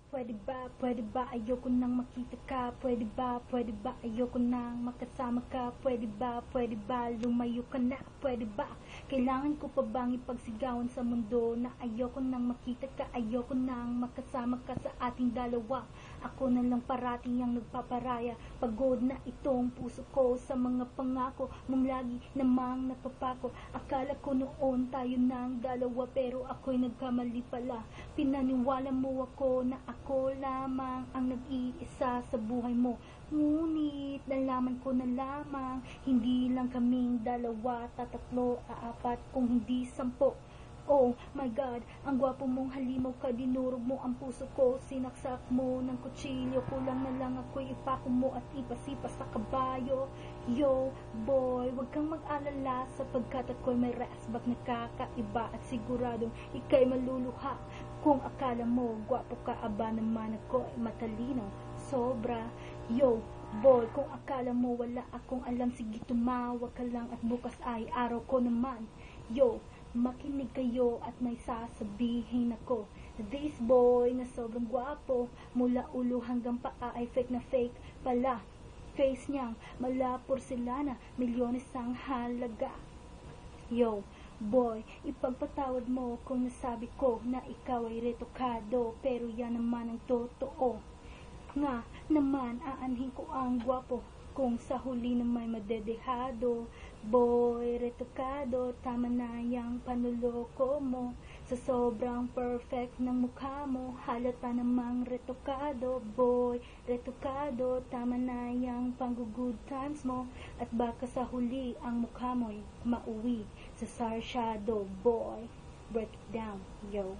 pwede ba, ayoko nang makita ka. Pwede ba, ayoko nang makasama ka. Pwede ba, lumayo ka na. Pwede ba, kailangan ko pa bang ipagsigawan sa mundo na ayoko nang makita ka, ayoko nang makasama ka sa ating dalawa. Ako na lang parating ang nagpaparaya. Pagod na itong puso ko sa mga pangako mong lagi namang napapako. Akala ko noon tayo ng dalawa, pero ako'y nagkamali pala. Pinaniwala mo ako na ako lamang ang nag-iisa sa buhay mo. Ngunit nalaman ko na lamang, hindi lang kaming dalawa, tatatlo, aapat, kung hindi 10. Oh my God, ang gwapo mong halimaw ka, dinurog mo ang puso ko, sinaksak mo ng kutsilyo, kulang na lang ako'y ipako mo at ipasipa sa kabayo. Yo, boy, wag kang mag-alala sapagkat ako'y may resbak na kakaiba at siguradong ika'y maluluha. Kung akala mo, gwapo ka, aba naman ako'y matalino, sobra. Yo, boy, kung akala mo wala akong alam, sige tumawag ka lang at bukas ay araw ko naman. Yo, makinig kayo at may sasabihin ako. This boy na sobrang gwapo, mula ulo hanggang paa ay fake na fake pala. Face niyang mala porselana, milyones ang halaga. Yo, boy, ipagpatawad mo kung nasabi ko na ikaw ay retokado, pero yan naman ang totoo. Nga naman, aanhin ko ang gwapo kung sa huli na may madedehado. Boy, retokado, tama na yang panuloko mo. Sa sobrang perfect ng mukha mo, halata namang retokado. Boy, retokado, tama na yang pang-good times mo. At baka sa huli ang mukha mo'y mauwi sa sarsyado. Boy, break it down, yo.